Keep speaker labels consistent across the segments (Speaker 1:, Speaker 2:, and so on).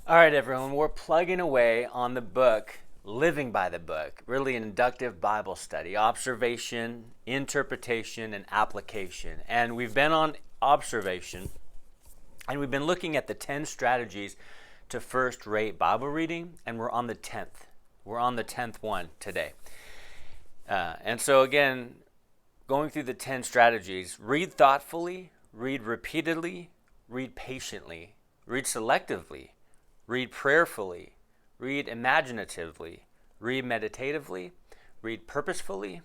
Speaker 1: All right, everyone, we're plugging away on the book, Living by the Book, really an inductive Bible study, observation, interpretation, and application. And we've been on observation, and we've been looking at the 10 strategies to first-rate Bible reading, and we're on the 10th. We're on the 10th one today. And so again, going through the 10 strategies, read thoughtfully, read repeatedly, read patiently, read selectively, read prayerfully, read imaginatively, read meditatively, read purposefully,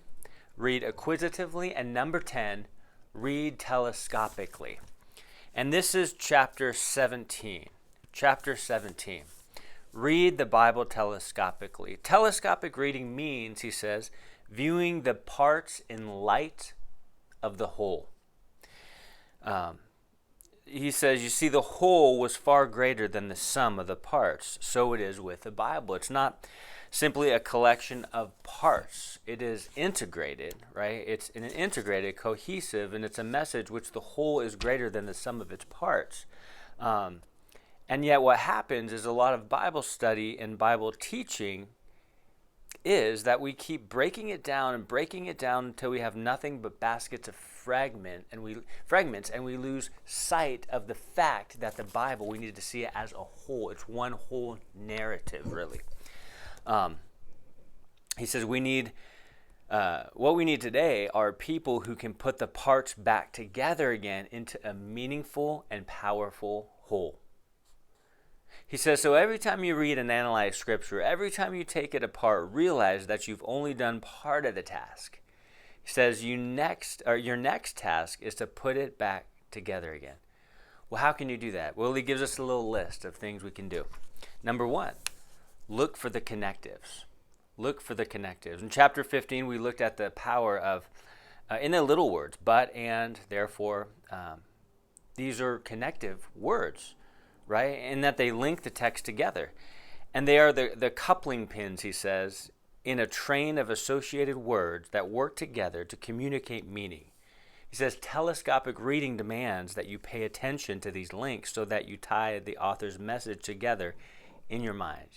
Speaker 1: read acquisitively, and number 10, read telescopically. And this is chapter 17. Chapter 17. Read the Bible telescopically. Telescopic reading means, he says, viewing the parts in light of the whole. He says, you see, the whole was far greater than the sum of the parts. So it is with the Bible. It's not simply a collection of parts. It is integrated, right? It's an integrated, cohesive, and it's a message which the whole is greater than the sum of its parts. And yet what happens is a lot of Bible study and Bible teaching is that we keep breaking it down until we have nothing but baskets of fragments, and we lose sight of the fact that the Bible, we need to see it as a whole. It's one whole narrative, really. He says what we need today are people who can put the parts back together again into a meaningful and powerful whole. He says, so every time you read and analyze Scripture, every time you take it apart, realize that you've only done part of the task. He says, your next task is to put it back together again. Well, how can you do that? Well, he gives us a little list of things we can do. Number 1, look for the connectives. Look for the connectives. In chapter 15, we looked at the power of, in the little words, but, and, therefore. These are connective words, right? In that they link the text together. And they are the coupling pins, he says, in a train of associated words that work together to communicate meaning. He says telescopic reading demands that you pay attention to these links so that you tie the author's message together in your mind.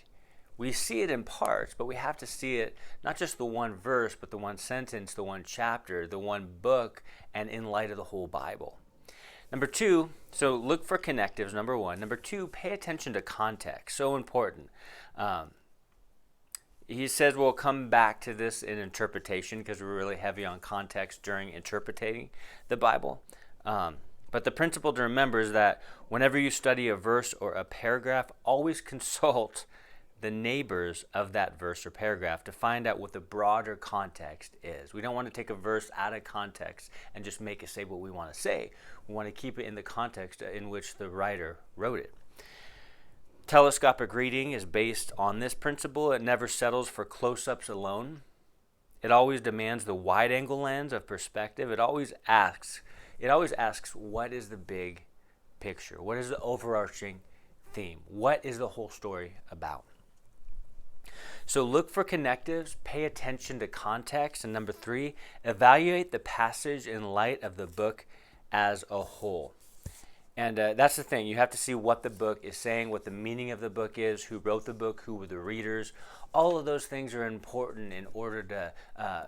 Speaker 1: We see it in parts, but we have to see it not just the one verse, but the one sentence, the one chapter, the one book, and in light of the whole Bible. Number 2, so look for connectives, number 1. Number 2, pay attention to context, so important. He says we'll come back to this in interpretation because we're really heavy on context during interpreting the Bible. But the principle to remember is that whenever you study a verse or a paragraph, always consult the neighbors of that verse or paragraph to find out what the broader context is. We don't want to take a verse out of context and just make it say what we want to say. We want to keep it in the context in which the writer wrote it. Telescopic reading is based on this principle. It never settles for close-ups alone. It always demands the wide-angle lens of perspective. It always asks, what is the big picture? What is the overarching theme? What is the whole story about? So look for connectives, pay attention to context, and number 3, evaluate the passage in light of the book as a whole. And that's the thing. You have to see what the book is saying, what the meaning of the book is, who wrote the book, who were the readers. All of those things are important in order to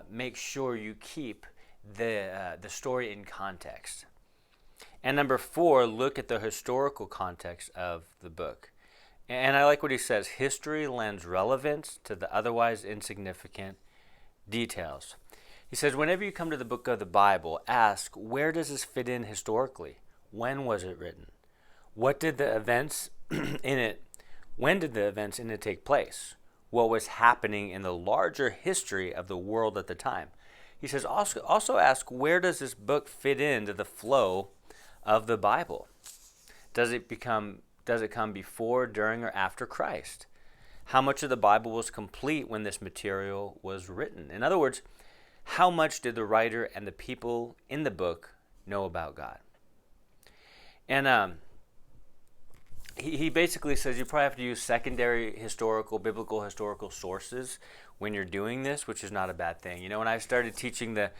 Speaker 1: make sure you keep the story in context. And number 4, look at the historical context of the book. And I like what he says, history lends relevance to the otherwise insignificant details. He says, whenever you come to the book of the Bible, ask, where does this fit in historically? When was it written? What did the events in it, when did the events in it take place? What was happening in the larger history of the world at the time? He says, also ask, where does this book fit into the flow of the Bible? Does it come before, during, or after Christ? How much of the Bible was complete when this material was written? In other words, how much did the writer and the people in the book know about God? And he basically says you probably have to use secondary biblical historical sources when you're doing this, which is not a bad thing. You know, when I started teaching the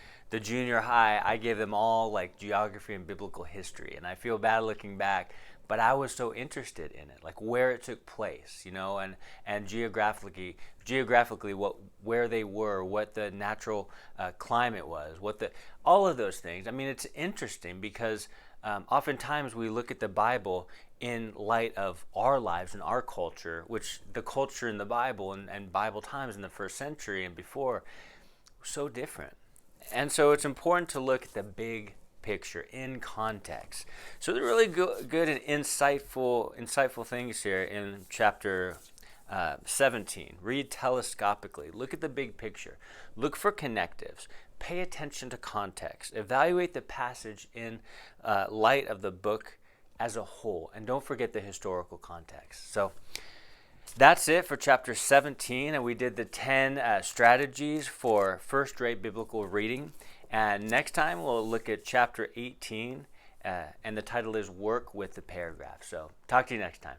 Speaker 1: junior high, I gave them all like geography and biblical history, and I feel bad looking back, but I was so interested in it, like where it took place, and geographically where they were, what the natural climate was, all of those things. I mean, it's interesting because oftentimes we look at the Bible in light of our lives and our culture, which the culture in the Bible and Bible times in the first century and before was so different. And so it's important to look at the big picture in context. So there are really good and insightful things here in chapter 17. Read telescopically. Look at the big picture. Look for connectives. Pay attention to context. Evaluate the passage in light of the book as a whole. And don't forget the historical context. So that's it for chapter 17. And we did the 10 strategies for first-rate biblical reading. And next time we'll look at chapter 18. And the title is Work with the Paragraph. So talk to you next time.